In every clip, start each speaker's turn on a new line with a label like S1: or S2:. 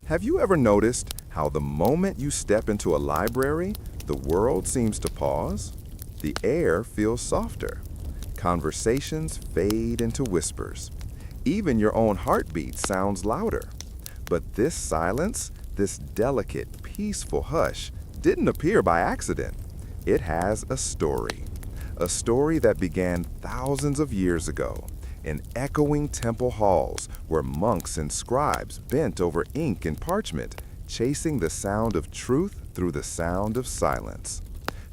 S1: Have you ever noticed how the moment you step into a library, the world seems to pause? The air feels softer. Conversations fade into whispers. Even your own heartbeat sounds louder. But this silence, this delicate, peaceful hush, didn't appear by accident. It has a story. A story that began thousands of years ago in echoing temple halls where monks and scribes bent over ink and parchment, chasing the sound of truth through the sound of silence.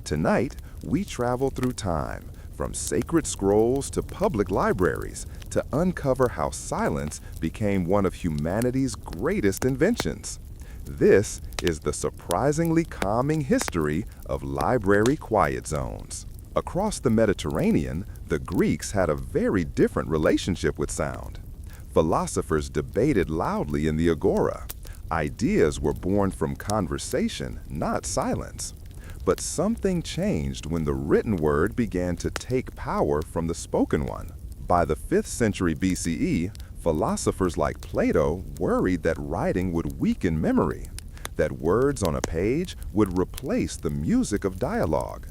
S1: Tonight, we travel through time, from sacred scrolls to public libraries, to uncover how silence became one of humanity's greatest inventions. This is the surprisingly calming history of library quiet zones. Across the Mediterranean, the Greeks had a very different relationship with sound. Philosophers debated loudly in the agora. Ideas were born from conversation, not silence. But something changed when the written word began to take power from the spoken one. By the 5th century BCE, philosophers like Plato worried that writing would weaken memory, that words on a page would replace the music of dialogue.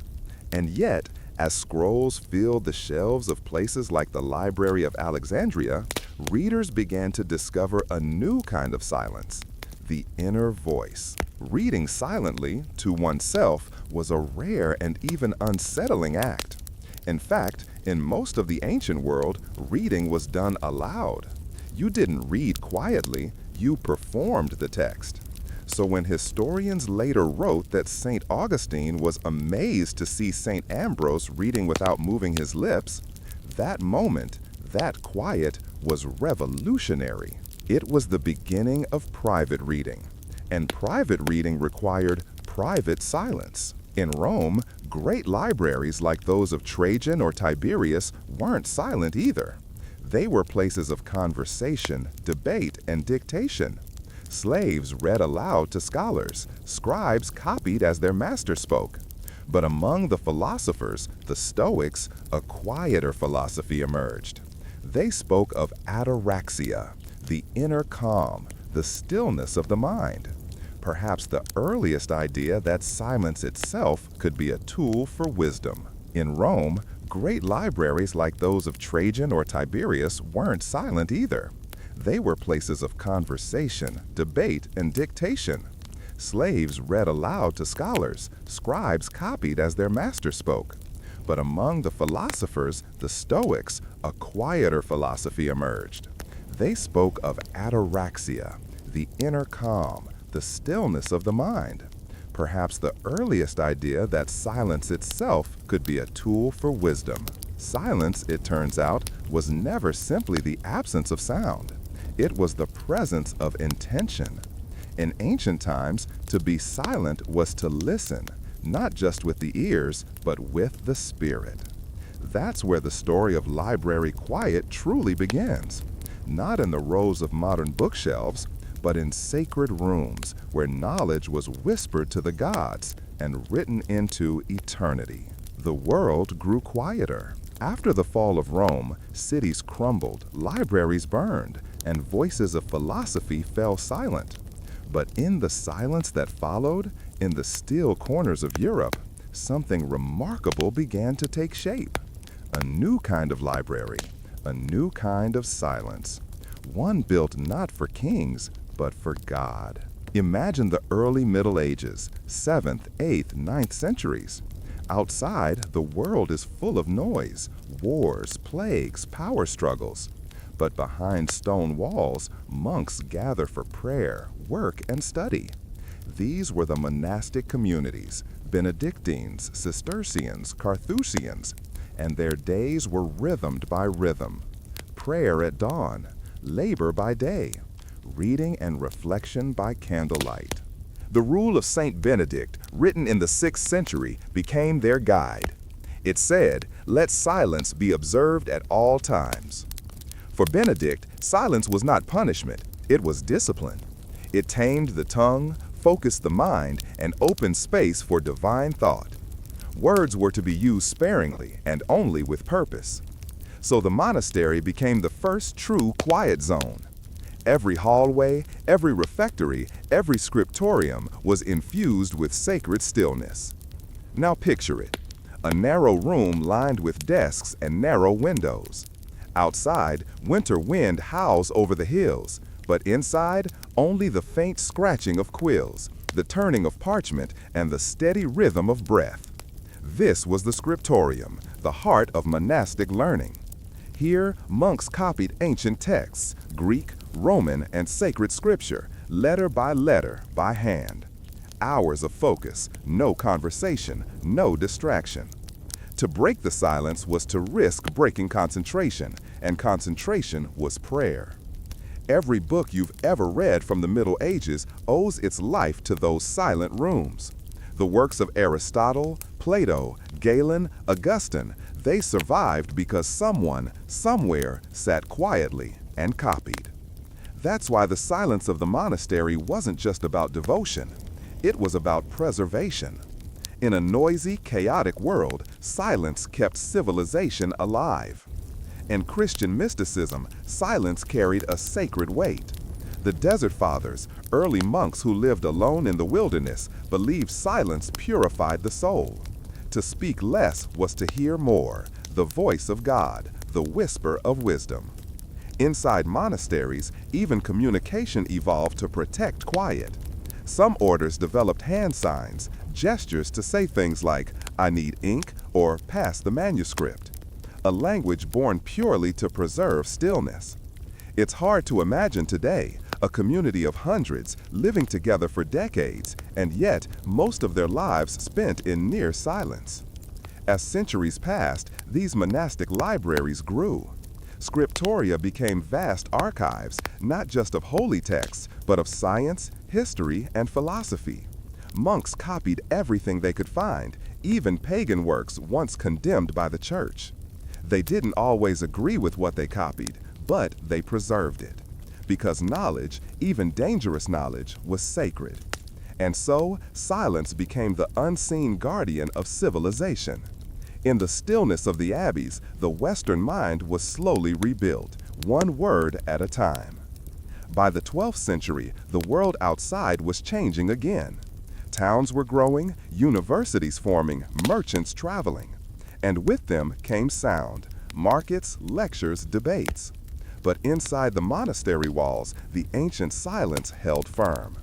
S1: And yet, as scrolls filled the shelves of places like the Library of Alexandria, readers began to discover a new kind of silence, the inner voice. Reading silently to oneself was a rare and even unsettling act. In fact, in most of the ancient world, reading was done aloud. You didn't read quietly, you performed the text. So when historians later wrote that St. Augustine was amazed to see St. Ambrose reading without moving his lips, that moment, that quiet, was revolutionary. It was the beginning of private reading, and private reading required private silence. In Rome, great libraries like those of Trajan or Tiberius weren't silent either. They were places of conversation, debate, and dictation. Slaves read aloud to scholars. Scribes copied as their master spoke. But among the philosophers, the Stoics, a quieter philosophy emerged. They spoke of ataraxia, the inner calm, the stillness of the mind. Perhaps the earliest idea that silence itself could be a tool for wisdom. In Rome, great libraries like those of Trajan or Tiberius weren't silent either. They were places of conversation, debate, and dictation. Slaves read aloud to scholars. Scribes copied as their master spoke. But among the philosophers, the Stoics, a quieter philosophy emerged. They spoke of ataraxia, the inner calm, the stillness of the mind. Perhaps the earliest idea that silence itself could be a tool for wisdom. Silence, it turns out, was never simply the absence of sound. It was the presence of intention. In ancient times, to be silent was to listen, not just with the ears, but with the spirit. That's where the story of library quiet truly begins. Not in the rows of modern bookshelves, but in sacred rooms where knowledge was whispered to the gods and written into eternity. The world grew quieter. After the fall of Rome, cities crumbled, libraries burned, and voices of philosophy fell silent. But in the silence that followed, in the still corners of Europe, something remarkable began to take shape. A new kind of library, a new kind of silence. One built not for kings, but for God. Imagine the early Middle Ages, 7th, 8th, 9th centuries. Outside, the world is full of noise, wars, plagues, power struggles. But behind stone walls, monks gather for prayer, work, and study. These were the monastic communities, Benedictines, Cistercians, Carthusians, and their days were rhythmed by rhythm. Prayer at dawn, labor by day, reading and reflection by candlelight. The rule of Saint Benedict, written in the 6th century, became their guide. It said, "Let silence be observed at all times." For Benedict, silence was not punishment, it was discipline. It tamed the tongue, focused the mind, and opened space for divine thought. Words were to be used sparingly and only with purpose. So the monastery became the first true quiet zone. Every hallway, every refectory, every scriptorium was infused with sacred stillness. Now picture it. A narrow room lined with desks and narrow windows. Outside, winter wind howls over the hills, but inside, only the faint scratching of quills, the turning of parchment, and the steady rhythm of breath. This was the scriptorium, the heart of monastic learning. Here, monks copied ancient texts, Greek, Roman, and sacred scripture, letter by hand. Hours of focus, no conversation, no distraction. To break the silence was to risk breaking concentration, and concentration was prayer. Every book you've ever read from the Middle Ages owes its life to those silent rooms. The works of Aristotle, Plato, Galen, Augustine, they survived because someone, somewhere, sat quietly and copied. That's why the silence of the monastery wasn't just about devotion. It was about preservation. In a noisy, chaotic world, silence kept civilization alive. In Christian mysticism, silence carried a sacred weight. The Desert Fathers, early monks who lived alone in the wilderness, believed silence purified the soul. To speak less was to hear more, the voice of God, the whisper of wisdom. Inside monasteries, even communication evolved to protect quiet. Some orders developed hand signs, gestures to say things like, "I need ink," or "pass the manuscript." A language born purely to preserve stillness. It's hard to imagine today a community of hundreds living together for decades, and yet most of their lives spent in near silence. As centuries passed, these monastic libraries grew. Scriptoria became vast archives, not just of holy texts, but of science, history, and philosophy. Monks copied everything they could find, even pagan works once condemned by the church. They didn't always agree with what they copied, but they preserved it. Because knowledge, even dangerous knowledge, was sacred. And so, silence became the unseen guardian of civilization. In the stillness of the abbeys, the Western mind was slowly rebuilt, one word at a time. By the 12th century, the world outside was changing again. Towns were growing, universities forming, merchants traveling. And with them came sound, markets, lectures, debates. But inside the monastery walls, the ancient silence held firm.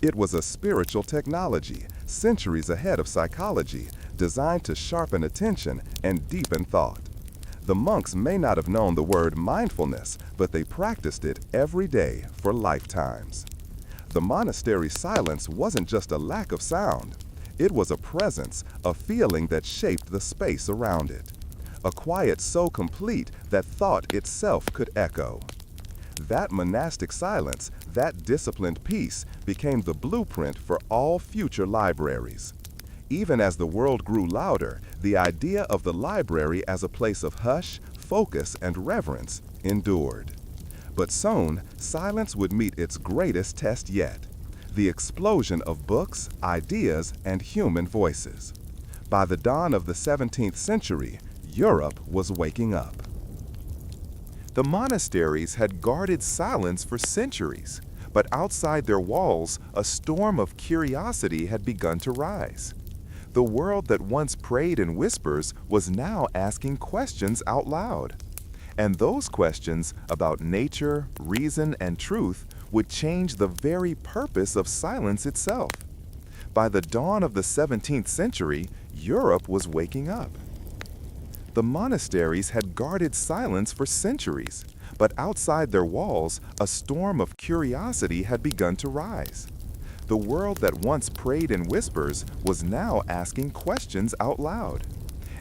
S1: It was a spiritual technology, centuries ahead of psychology, designed to sharpen attention and deepen thought. The monks may not have known the word mindfulness, but they practiced it every day for lifetimes. The monastery silence wasn't just a lack of sound. It was a presence, a feeling that shaped the space around it. A quiet so complete that thought itself could echo. That monastic silence, that disciplined peace, became the blueprint for all future libraries. Even as the world grew louder, the idea of the library as a place of hush, focus, and reverence endured. But soon, silence would meet its greatest test yet: the explosion of books, ideas, and human voices. By the dawn of the 17th century, Europe was waking up. The monasteries had guarded silence for centuries, but outside their walls, a storm of curiosity had begun to rise. The world that once prayed in whispers was now asking questions out loud. And those questions about nature, reason, and truth would change the very purpose of silence itself. By the dawn of the 17th century, Europe was waking up. The monasteries had guarded silence for centuries, but outside their walls, a storm of curiosity had begun to rise. The world that once prayed in whispers was now asking questions out loud.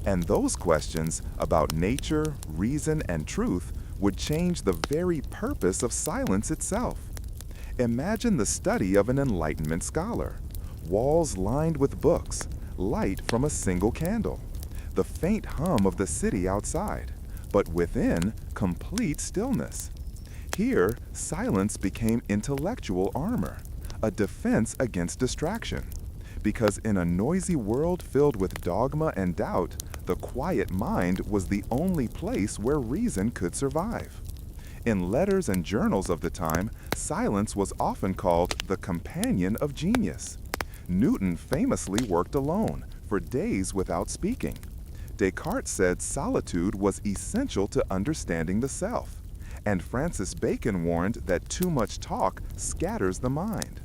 S1: And those questions about nature, reason, and truth would change the very purpose of silence itself. Imagine the study of an Enlightenment scholar. Walls lined with books, light from a single candle, the faint hum of the city outside, but within, complete stillness. Here, silence became intellectual armor, a defense against distraction. Because in a noisy world filled with dogma and doubt, the quiet mind was the only place where reason could survive. In letters and journals of the time, silence was often called the companion of genius. Newton famously worked alone, for days without speaking. Descartes said solitude was essential to understanding the self. And Francis Bacon warned that too much talk scatters the mind.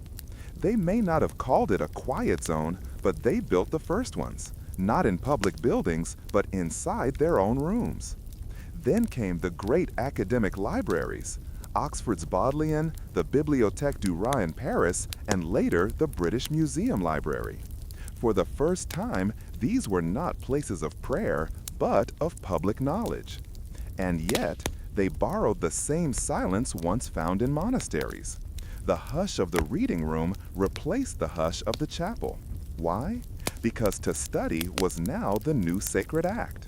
S1: They may not have called it a quiet zone, but they built the first ones, not in public buildings, but inside their own rooms. Then came the great academic libraries, Oxford's Bodleian, the Bibliothèque du Roi in Paris, and later the British Museum Library. For the first time, these were not places of prayer, but of public knowledge. And yet, they borrowed the same silence once found in monasteries. The hush of the reading room replaced the hush of the chapel. Why? Because to study was now the new sacred act.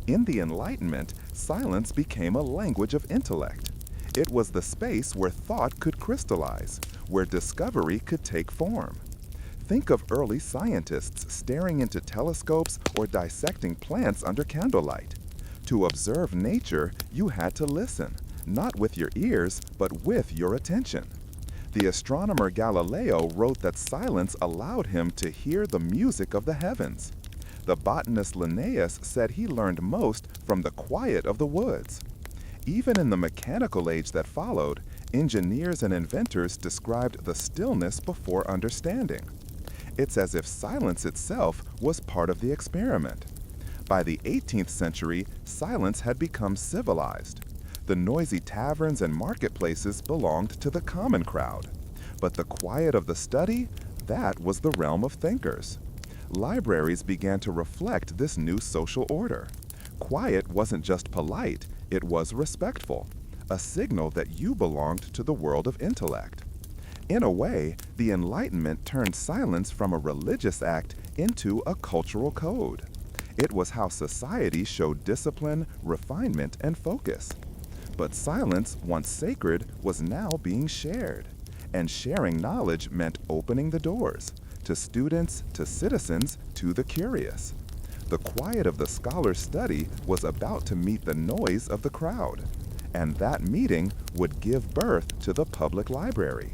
S1: In the Enlightenment, silence became a language of intellect. It was the space where thought could crystallize, where discovery could take form. Think of early scientists staring into telescopes or dissecting plants under candlelight. To observe nature, you had to listen, not with your ears, but with your attention. The astronomer Galileo wrote that silence allowed him to hear the music of the heavens. The botanist Linnaeus said he learned most from the quiet of the woods. Even in the mechanical age that followed, engineers and inventors described the stillness before understanding. It's as if silence itself was part of the experiment. By the 18th century, silence had become civilized. The noisy taverns and marketplaces belonged to the common crowd. But the quiet of the study, that was the realm of thinkers. Libraries began to reflect this new social order. Quiet wasn't just polite, it was respectful, a signal that you belonged to the world of intellect. In a way, the Enlightenment turned silence from a religious act into a cultural code. It was how society showed discipline, refinement, and focus. But silence, once sacred, was now being shared. And sharing knowledge meant opening the doors, to students, to citizens, to the curious. The quiet of the scholar's study was about to meet the noise of the crowd. And that meeting would give birth to the public library.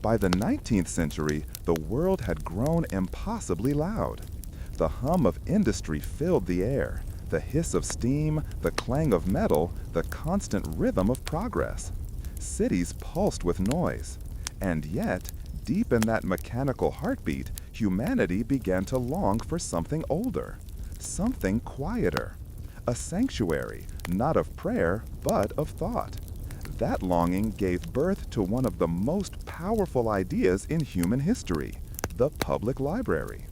S1: By the 19th century, the world had grown impossibly loud. The hum of industry filled the air, the hiss of steam, the clang of metal, the constant rhythm of progress. Cities pulsed with noise. And yet, deep in that mechanical heartbeat, humanity began to long for something older, something quieter. A sanctuary, not of prayer, but of thought. That longing gave birth to one of the most powerful ideas in human history, the public library.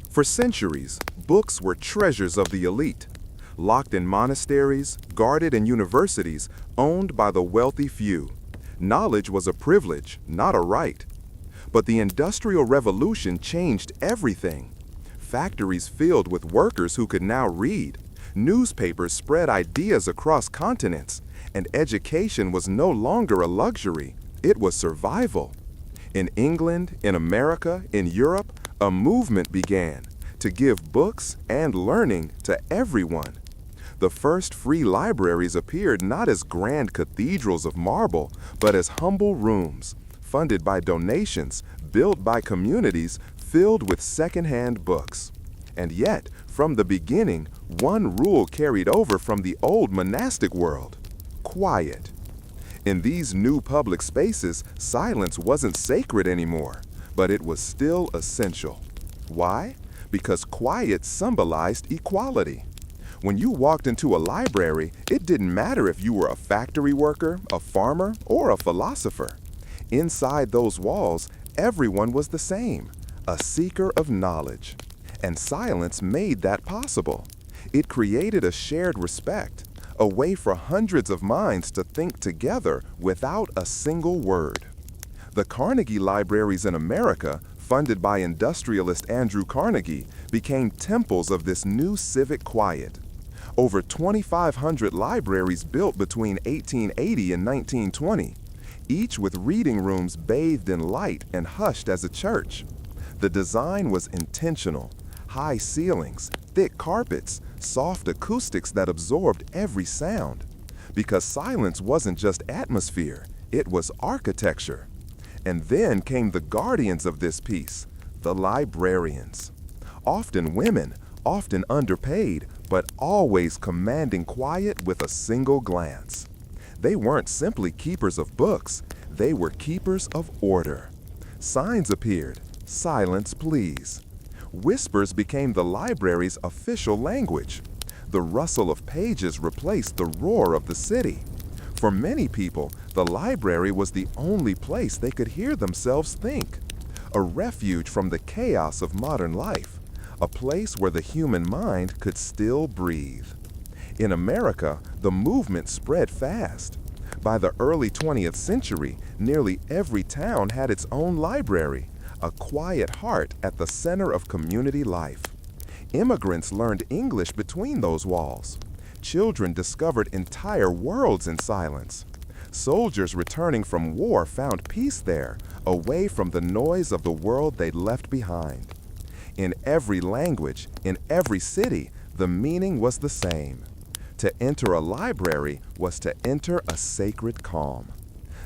S1: For centuries, books were treasures of the elite, locked in monasteries, guarded in universities, owned by the wealthy few. Knowledge was a privilege, not a right. But the Industrial Revolution changed everything. Factories filled with workers who could now read. Newspapers spread ideas across continents. And education was no longer a luxury, it was survival. In England, in America, in Europe, a movement began to give books and learning to everyone. The first free libraries appeared not as grand cathedrals of marble, but as humble rooms, funded by donations, built by communities, filled with second-hand books. And yet, from the beginning, one rule carried over from the old monastic world: quiet. In these new public spaces, silence wasn't sacred anymore, but it was still essential. Why? Because quiet symbolized equality. When you walked into a library, it didn't matter if you were a factory worker, a farmer, or a philosopher. Inside those walls, everyone was the same, a seeker of knowledge. And silence made that possible. It created a shared respect, a way for hundreds of minds to think together without a single word. The Carnegie Libraries in America, funded by industrialist Andrew Carnegie, became temples of this new civic quiet. Over 2,500 libraries built between 1880 and 1920, each with reading rooms bathed in light and hushed as a church. The design was intentional: high ceilings, thick carpets, soft acoustics that absorbed every sound. because silence wasn't just atmosphere, it was architecture. And then came the guardians of this peace, the librarians. Often women, often underpaid, but always commanding quiet with a single glance. They weren't simply keepers of books, they were keepers of order. Signs appeared, silence please. Whispers became the library's official language. The rustle of pages replaced the roar of the city. For many people, the library was the only place they could hear themselves think. A refuge from the chaos of modern life. A place where the human mind could still breathe. In America, the movement spread fast. By the early 20th century, nearly every town had its own library, a quiet heart at the center of community life. Immigrants learned English between those walls. Children discovered entire worlds in silence. Soldiers returning from war found peace there, away from the noise of the world they'd left behind. In every language, in every city, the meaning was the same. To enter a library was to enter a sacred calm.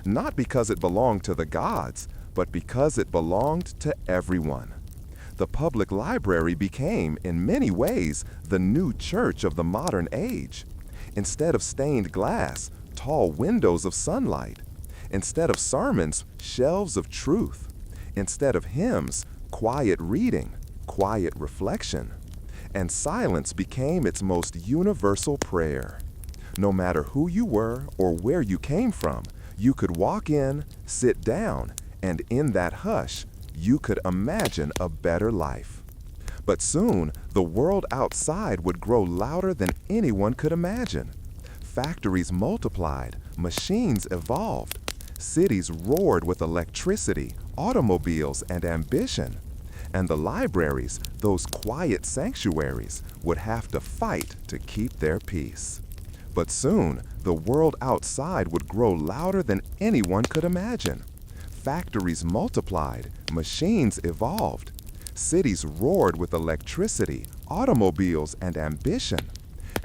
S1: Not because it belonged to the gods, but because it belonged to everyone. The public library became, in many ways, the new church of the modern age. Instead of stained glass, tall windows of sunlight. Instead of sermons, shelves of truth. Instead of hymns, quiet reading, quiet reflection. And silence became its most universal prayer. No matter who you were or where you came from, you could walk in, sit down, and in that hush, you could imagine a better life. But soon, the world outside would grow louder than anyone could imagine. Factories multiplied, machines evolved, cities roared with electricity, automobiles, and ambition. And the libraries, those quiet sanctuaries, would have to fight to keep their peace. But soon, the world outside would grow louder than anyone could imagine. Factories multiplied, machines evolved. Cities roared with electricity, automobiles, and ambition.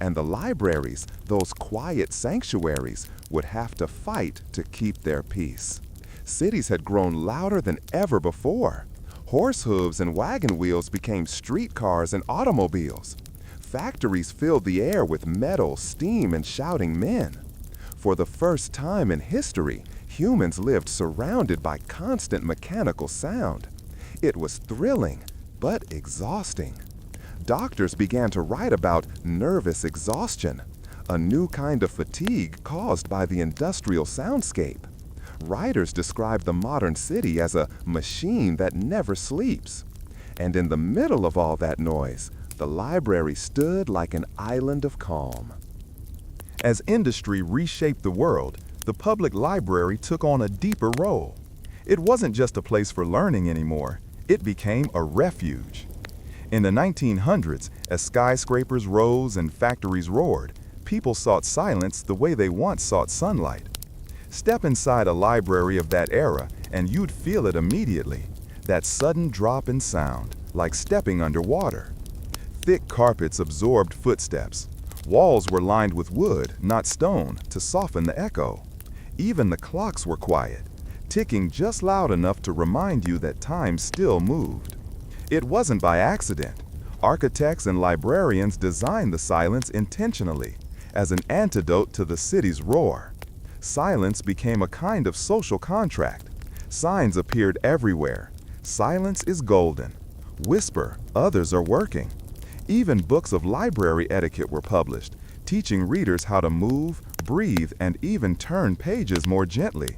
S1: And the libraries, those quiet sanctuaries, would have to fight to keep their peace. Cities had grown louder than ever before. Horse hooves and wagon wheels became streetcars and automobiles. Factories filled the air with metal, steam, and shouting men. For the first time in history, humans lived surrounded by constant mechanical sound. It was thrilling, but exhausting. Doctors began to write about nervous exhaustion, a new kind of fatigue caused by the industrial soundscape. Writers described the modern city as a machine that never sleeps. And in the middle of all that noise, the library stood like an island of calm.
S2: As industry reshaped the world, the public library took on a deeper role. It wasn't just a place for learning anymore, it became a refuge. In the 1900s, as skyscrapers rose and factories roared, people sought silence the way they once sought sunlight. Step inside a library of that era and you'd feel it immediately, that sudden drop in sound, like stepping underwater. Thick carpets absorbed footsteps. Walls were lined with wood, not stone, to soften the echo. Even the clocks were quiet, ticking just loud enough to remind you that time still moved. It wasn't by accident. Architects and librarians designed the silence intentionally, as an antidote to the city's roar. Silence became a kind of social contract. Signs appeared everywhere. Silence is golden. Whisper, others are working. Even books of library etiquette were published, teaching readers how to move, breathe, and even turn pages more gently.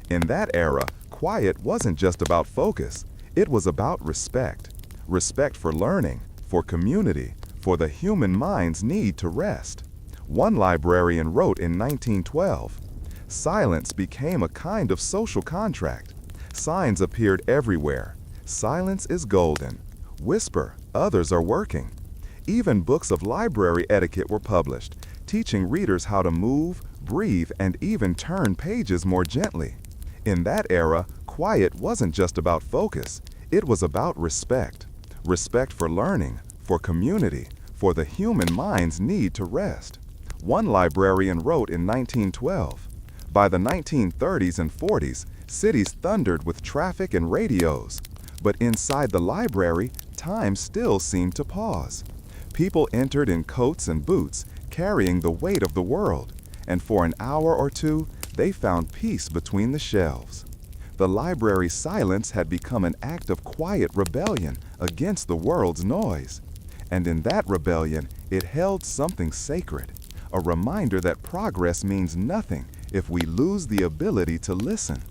S2: In that era, quiet wasn't just about focus. It was about respect. Respect for learning, for community, for the human mind's need to rest. One librarian wrote in 1912, "Silence became a kind of social contract. Signs appeared everywhere. Silence is golden. Whisper, others are working." Even books of library etiquette were published, teaching readers how to move, breathe, and even turn pages more gently. In that era, quiet wasn't just about focus. It was about respect. Respect for learning, for community, for the human mind's need to rest. One librarian wrote in 1912, "By the 1930s and 40s, cities thundered with traffic and radios, but inside the library, time still seemed to pause. People entered in coats and boots, carrying the weight of the world, and for an hour or two, they found peace between the shelves." The library's silence had become an act of quiet rebellion against the world's noise. And in that rebellion, it held something sacred, a reminder that progress means nothing if we lose the ability to listen.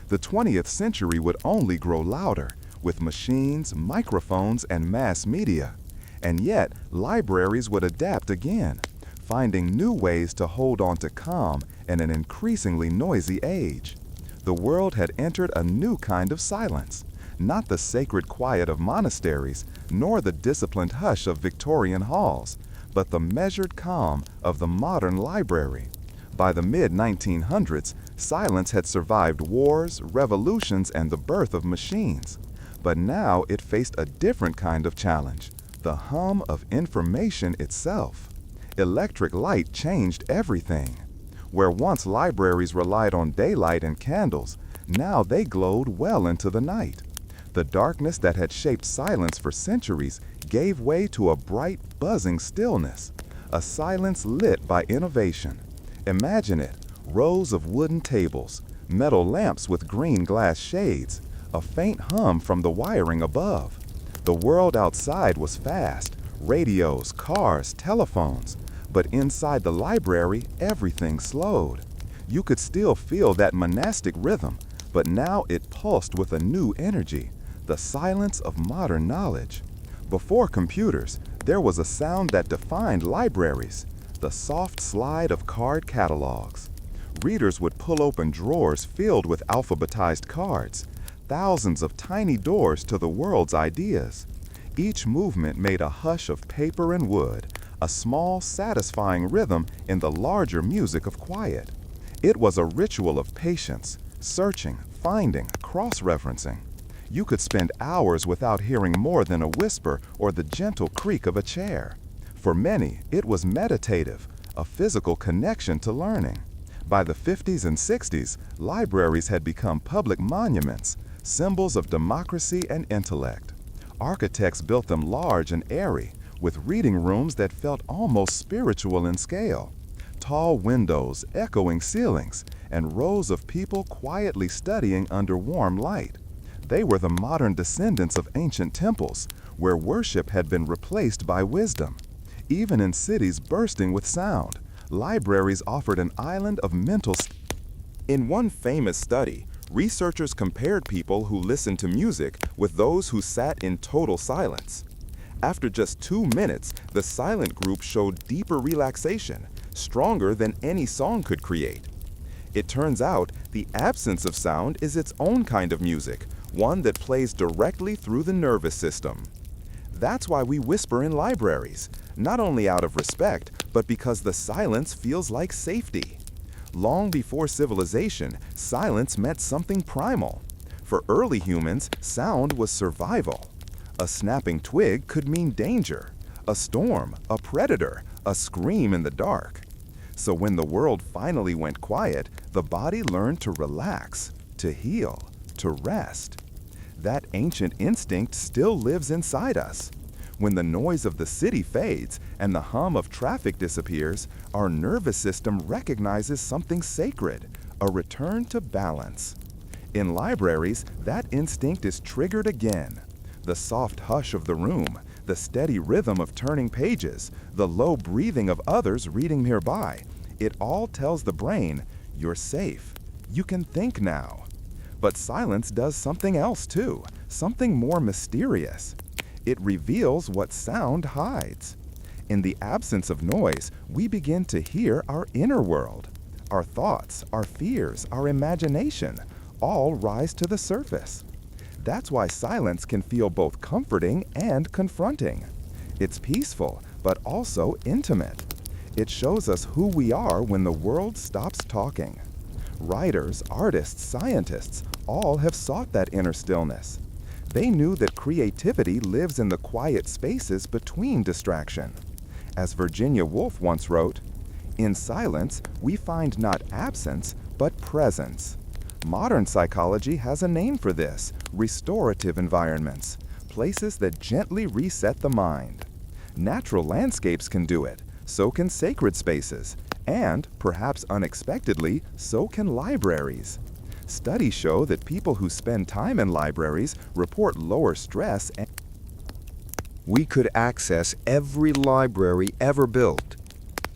S2: The 20th century would only grow louder, with machines, microphones, and mass media. And yet, libraries would adapt again, finding new ways to hold on to calm in an increasingly noisy age. The world had entered a new kind of silence, not the sacred quiet of monasteries, nor the disciplined hush of Victorian halls, but the measured calm of the modern library. By the mid-1900s, silence had survived wars, revolutions, and the birth of machines. But now it faced a different kind of challenge, the hum of information itself. Electric light changed everything. Where once libraries relied on daylight and candles, now they glowed well into the night. The darkness that had shaped silence for centuries gave way to a bright, buzzing stillness, a silence lit by innovation. Imagine it, rows of wooden tables, metal lamps with green glass shades, a faint hum from the wiring above. The world outside was fast, radios, cars, telephones, but inside the library, everything slowed. You could still feel that monastic rhythm, but now it pulsed with a new energy, the silence of modern knowledge. Before computers, there was a sound that defined libraries, the soft slide of card catalogs. Readers would pull open drawers filled with alphabetized cards, thousands of tiny doors to the world's ideas. Each movement made a hush of paper and wood, a small, satisfying rhythm in the larger music of quiet. It was a ritual of patience, searching, finding, cross-referencing. You could spend hours without hearing more than a whisper or the gentle creak of a chair. For many, it was meditative, a physical connection to learning. By the 50s and 60s, libraries had become public monuments, symbols of democracy and intellect. Architects built them large and airy, with reading rooms that felt almost spiritual in scale. Tall windows, echoing ceilings, and rows of people quietly studying under warm light. They were the modern descendants of ancient temples, where worship had been replaced by wisdom. Even in cities bursting with sound, libraries offered an island of mental. In one famous study, researchers compared people who listened to music with those who sat in total silence. After just 2 minutes, the silent group showed deeper relaxation, stronger than any song could create. It turns out the absence of sound is its own kind of music, one that plays directly through the nervous system. That's why we whisper in libraries, not only out of respect, but because the silence feels like safety. Long before civilization, silence meant something primal. For early humans, sound was survival. A snapping twig could mean danger, a storm, a predator, a scream in the dark. So when the world finally went quiet, the body learned to relax, to heal, to rest. That ancient instinct still lives inside us. When the noise of the city fades and the hum of traffic disappears, our nervous system recognizes something sacred, a return to balance. In libraries, that instinct is triggered again. The soft hush of the room, the steady rhythm of turning pages, the low breathing of others reading nearby, it all tells the brain, you're safe, you can think now. But silence does something else too, something more mysterious. It reveals what sound hides. In the absence of noise, we begin to hear our inner world. Our thoughts, our fears, our imagination, all rise to the surface. That's why silence can feel both comforting and confronting. It's peaceful, but also intimate. It shows us who we are when the world stops talking. Writers, artists, scientists, all have sought that inner stillness. They knew that creativity lives in the quiet spaces between distraction. As Virginia Woolf once wrote,
S1: In silence, we find not absence, but presence. Modern psychology has a name for this: restorative environments, places that gently reset the mind. Natural landscapes can do it, so can sacred spaces, and, perhaps unexpectedly, so can libraries. Studies show that people who spend time in libraries report lower stress and
S3: We could access every library ever built,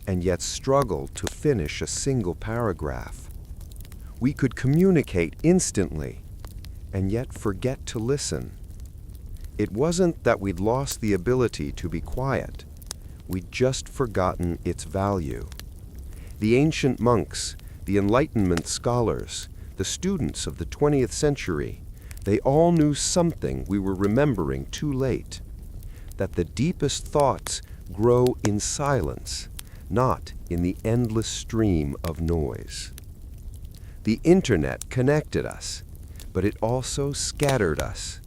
S3: and yet struggle to finish a single paragraph. We could communicate instantly, and yet forget to listen. It wasn't that we'd lost the ability to be quiet. We'd just forgotten its value. The ancient monks, the Enlightenment scholars, the students of the 20th century, they all knew something we were remembering too late: that the deepest thoughts grow in silence, not in the endless stream of noise. The internet connected us, but it also scattered us.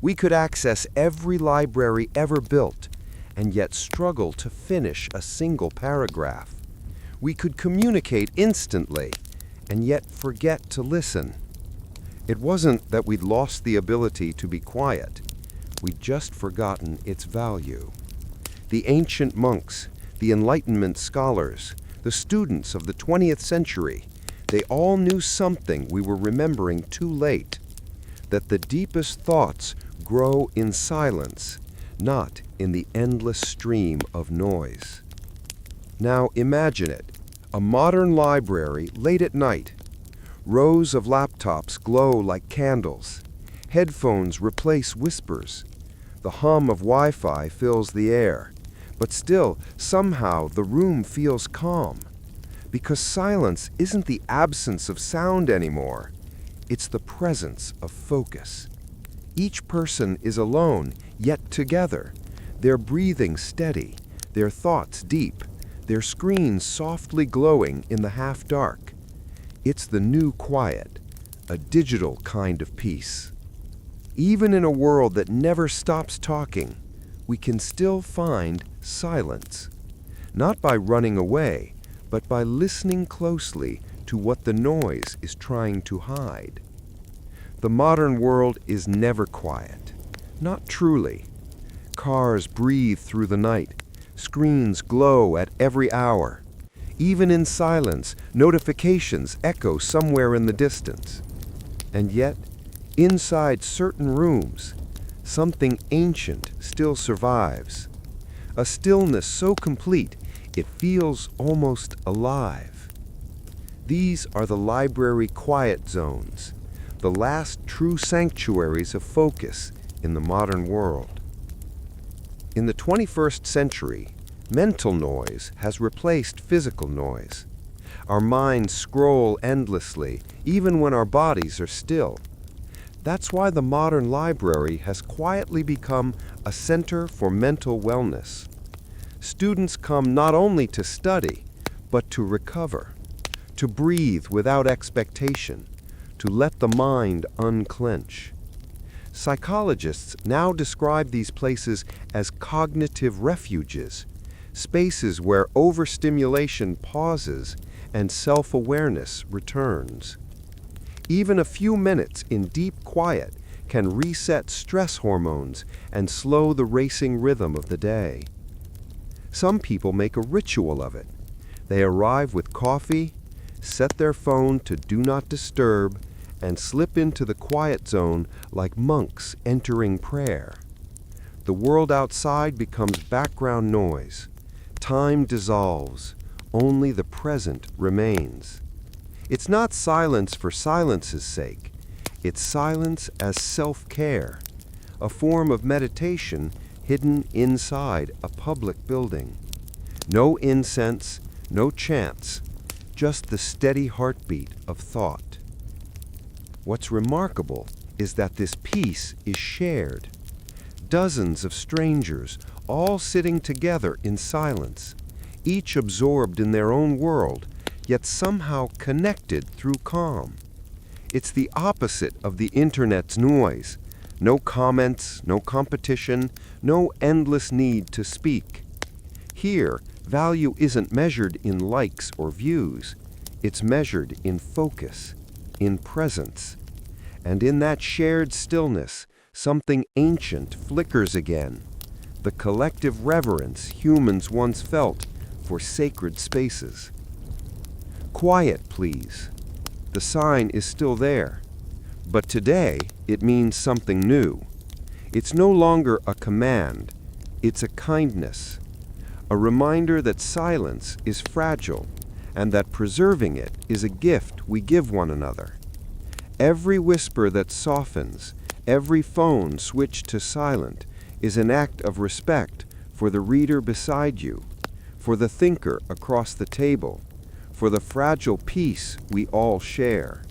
S3: We could access every library ever built, and yet struggle to finish a single paragraph. We could communicate instantly, and yet forget to listen. It wasn't that we'd lost the ability to be quiet. We'd just forgotten its value. The ancient monks, the Enlightenment scholars, the students of the 20th century, they all knew something we were remembering too late: that the deepest thoughts grow in silence, not in the endless stream of noise. Now imagine it, a modern library late at night. Rows of laptops glow like candles. Headphones replace whispers. The hum of Wi-Fi fills the air, but still, somehow, the room feels calm. Because silence isn't the absence of sound anymore. It's the presence of focus. Each person is alone, yet together. Their breathing steady, their thoughts deep, their screens softly glowing in the half-dark. It's the new quiet, a digital kind of peace. Even in a world that never stops talking, we can still find silence. Not by running away, but by listening closely to what the noise is trying to hide. The modern world is never quiet. Not truly. Cars breathe through the night. Screens glow at every hour. Even in silence, notifications echo somewhere in the distance. And yet, inside certain rooms, something ancient still survives. A stillness so complete, it feels almost alive. These are the library quiet zones, the last true sanctuaries of focus in the modern world. In the 21st century, mental noise has replaced physical noise. Our minds scroll endlessly, even when our bodies are still. That's why the modern library has quietly become a center for mental wellness. Students come not only to study, but to recover, to breathe without expectation, to let the mind unclench. Psychologists now describe these places as cognitive refuges, spaces where overstimulation pauses and self-awareness returns. Even a few minutes in deep quiet can reset stress hormones and slow the racing rhythm of the day. Some people make a ritual of it. They arrive with coffee, set their phone to Do Not Disturb, and slip into the quiet zone like monks entering prayer. The world outside becomes background noise. Time dissolves. Only the present remains. It's not silence for silence's sake. It's silence as self-care, a form of meditation hidden inside a public building. No incense, no chants, just the steady heartbeat of thought. What's remarkable is that this peace is shared. Dozens of strangers, all sitting together in silence, each absorbed in their own world, yet somehow connected through calm. It's the opposite of the internet's noise. No comments, no competition, no endless need to speak. Here, Value isn't measured in likes or views. It's measured in focus, in presence. And in that shared stillness, something ancient flickers again. The collective reverence humans once felt for sacred spaces. Quiet, please. The sign is still there. But today, it means something new. It's no longer a command. It's a kindness. A reminder that silence is fragile and that preserving it is a gift we give one another. Every whisper that softens, every phone switched to silent, is an act of respect for the reader beside you, for the thinker across the table, for the fragile peace we all share.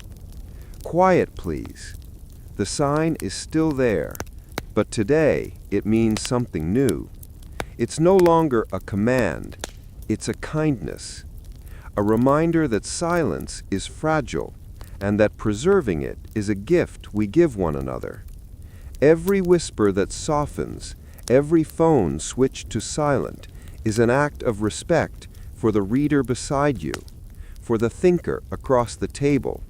S3: Quiet, please. The sign is still there, but today it means something new. It's no longer a command, it's a kindness, a reminder that silence is fragile and that preserving it is a gift we give one another. Every whisper that softens, every phone switched to silent, is an act of respect for the reader beside you, for the thinker across the table,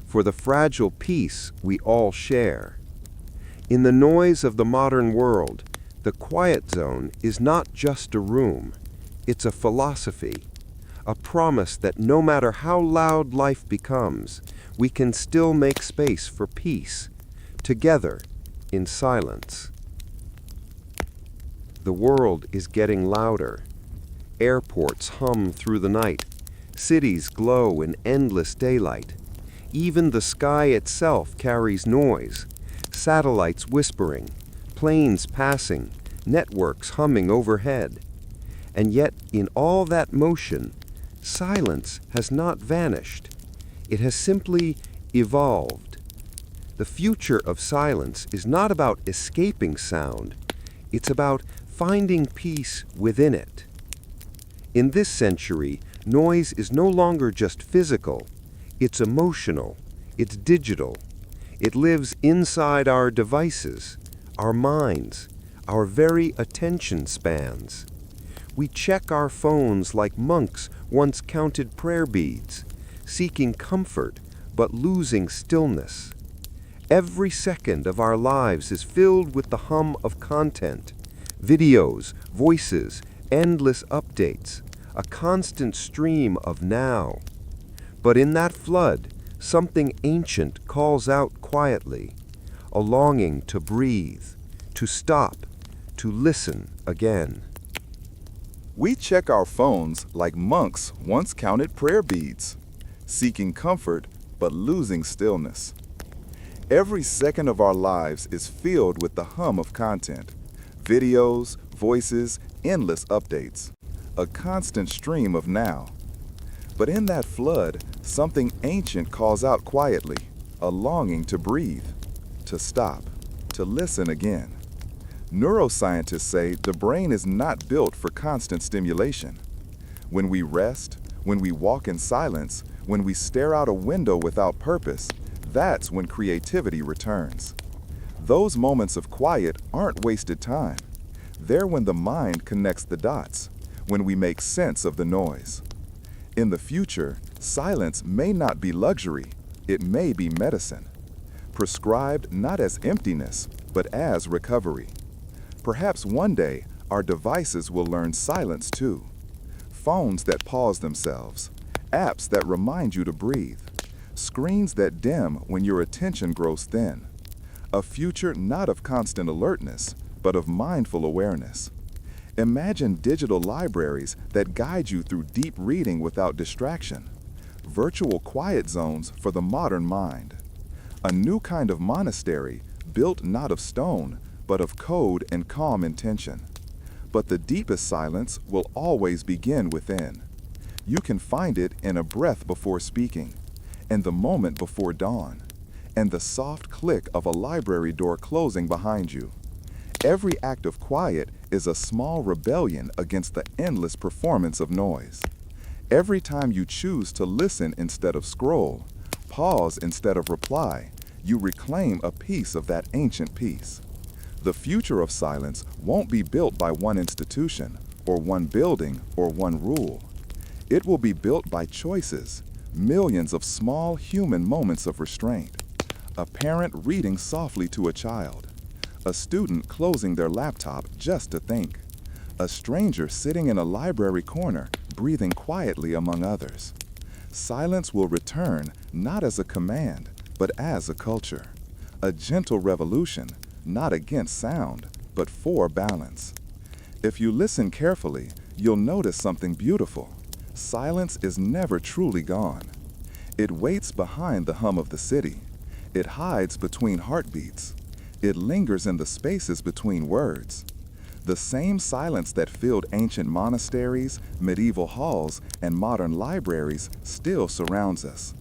S3: for the fragile peace we all share. In the noise of the modern world, the quiet zone is not just a room, it's a philosophy, a promise that no matter how loud life becomes, we can still make space for peace, together, in silence. The world is getting louder. Airports hum through the night. Cities glow in endless daylight. Even the sky itself carries noise. Satellites whispering, planes passing, networks humming overhead. And yet, in all that motion, silence has not vanished. It has simply evolved. The future of silence is not about escaping sound. It's about finding peace within it. In this century, noise is no longer just physical. It's emotional. It's digital. It lives inside our devices, our minds, our very attention spans. We check our phones like monks once counted prayer beads, seeking comfort but losing stillness. Every second of our lives is filled with the hum of content, videos, voices, endless updates, a constant stream of now. But in that flood, something ancient calls out quietly, a longing to breathe, to stop, to listen again.
S1: We check our phones like monks once counted prayer beads, seeking comfort but losing stillness. Every second of our lives is filled with the hum of content, videos, voices, endless updates, a constant stream of now. But in that flood, something ancient calls out quietly, a longing to breathe, to stop, to listen again. Neuroscientists say the brain is not built for constant stimulation. When we rest, when we walk in silence, when we stare out a window without purpose, that's when creativity returns. Those moments of quiet aren't wasted time. They're when the mind connects the dots, when we make sense of the noise. In the future, silence may not be luxury, it may be medicine. Prescribed not as emptiness, but as recovery. Perhaps one day, our devices will learn silence too. Phones that pause themselves, apps that remind you to breathe, screens that dim when your attention grows thin. A future not of constant alertness, but of mindful awareness. Imagine digital libraries that guide you through deep reading without distraction. Virtual quiet zones for the modern mind. A new kind of monastery built not of stone, but of code and calm intention. But the deepest silence will always begin within. You can find it in a breath before speaking, and the moment before dawn, and the soft click of a library door closing behind you. Every act of quiet is a small rebellion against the endless performance of noise. Every time you choose to listen instead of scroll, pause instead of reply, you reclaim a piece of that ancient peace. The future of silence won't be built by one institution, or one building or one rule. It will be built by choices, millions of small human moments of restraint. A parent reading softly to a child. A student closing their laptop just to think. A stranger sitting in a library corner, breathing quietly among others. Silence will return not as a command, but as a culture. A gentle revolution, not against sound, but for balance. If you listen carefully, you'll notice something beautiful. Silence is never truly gone. It waits behind the hum of the city. It hides between heartbeats. It lingers in the spaces between words. The same silence that filled ancient monasteries, medieval halls, and modern libraries still surrounds us.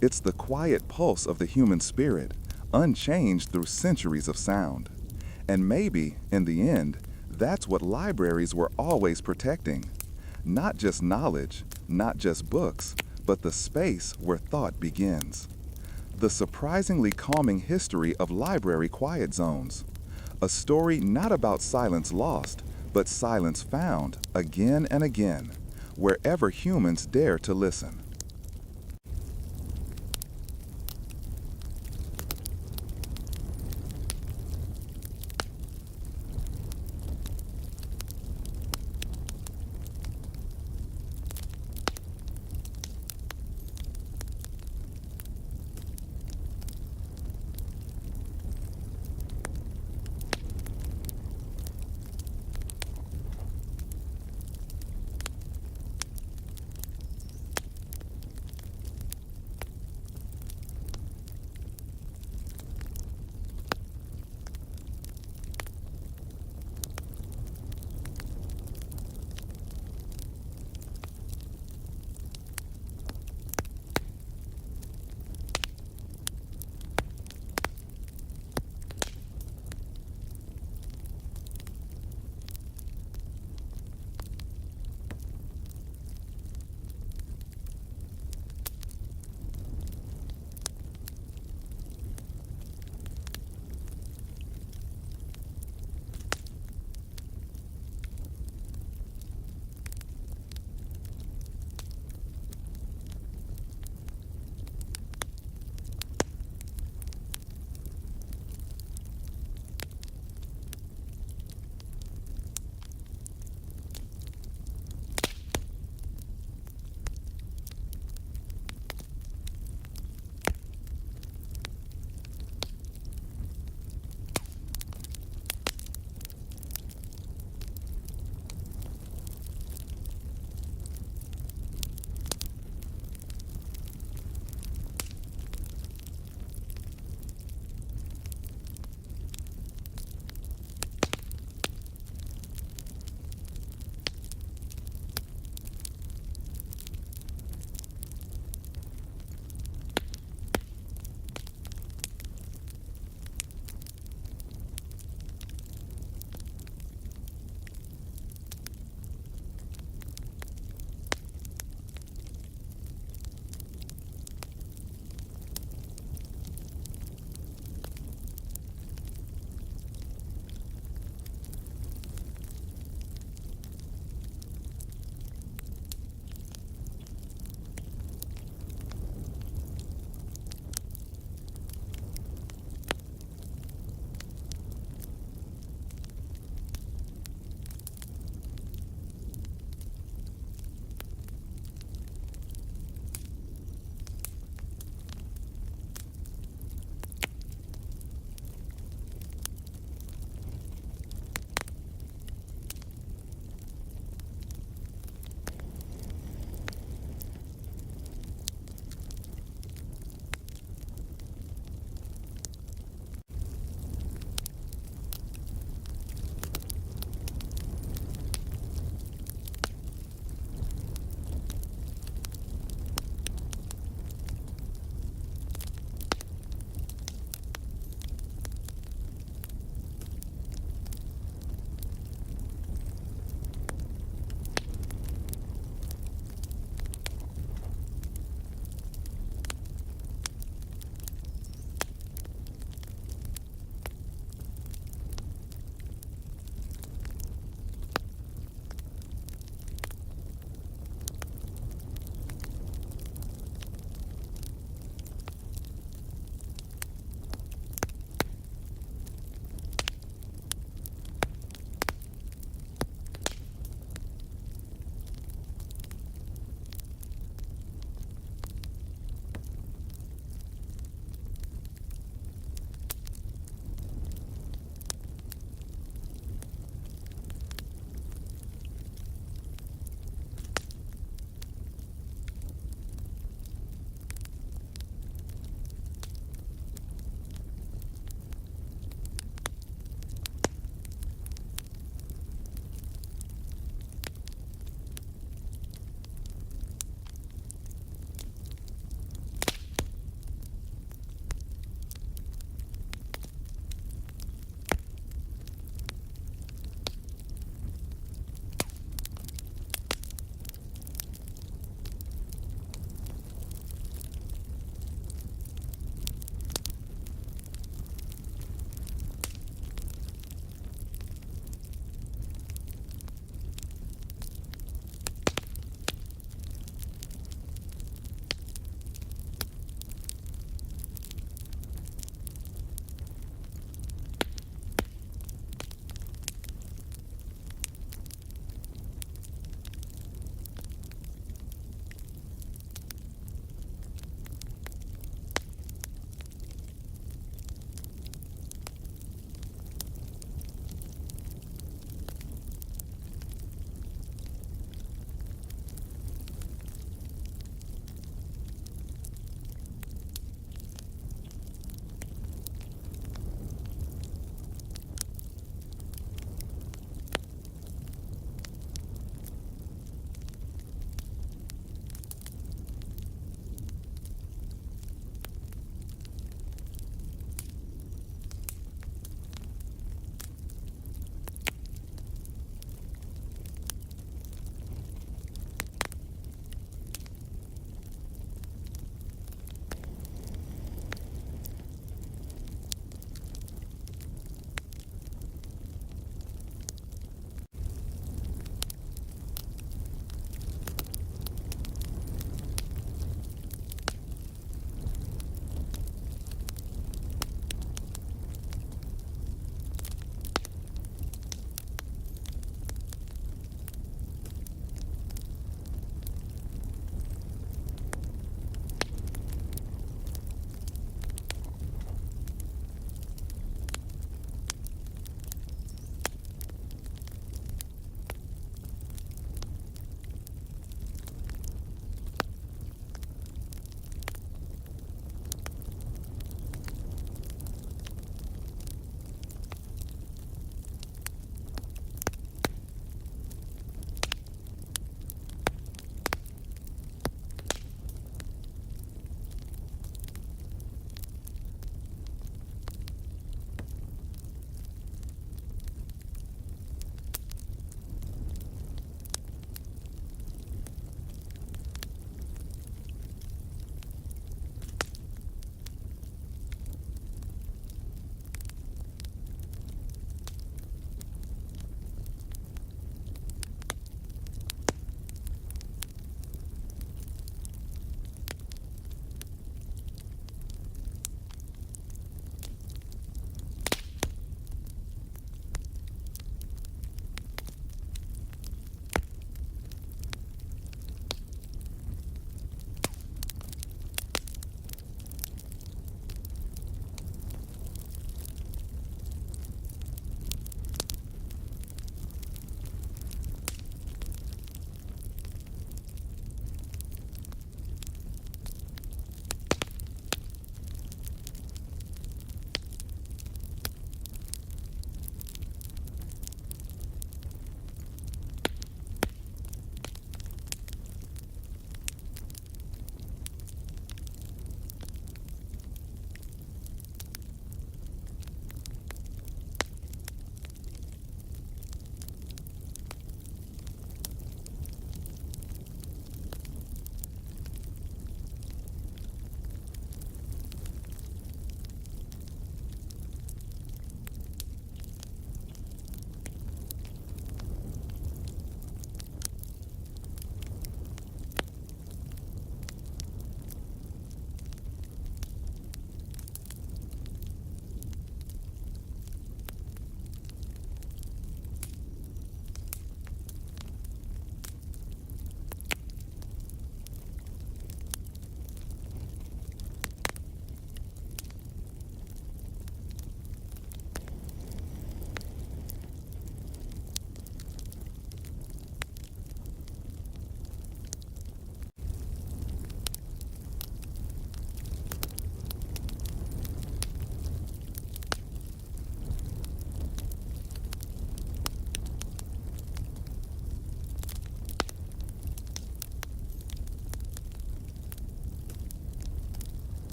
S1: It's the quiet pulse of the human spirit, unchanged through centuries of sound. And maybe, in the end, that's what libraries were always protecting. Not just knowledge, not just books, but the space where thought begins. The surprisingly calming history of library quiet zones. A story not about silence lost, but silence found again and again, wherever humans dare to listen.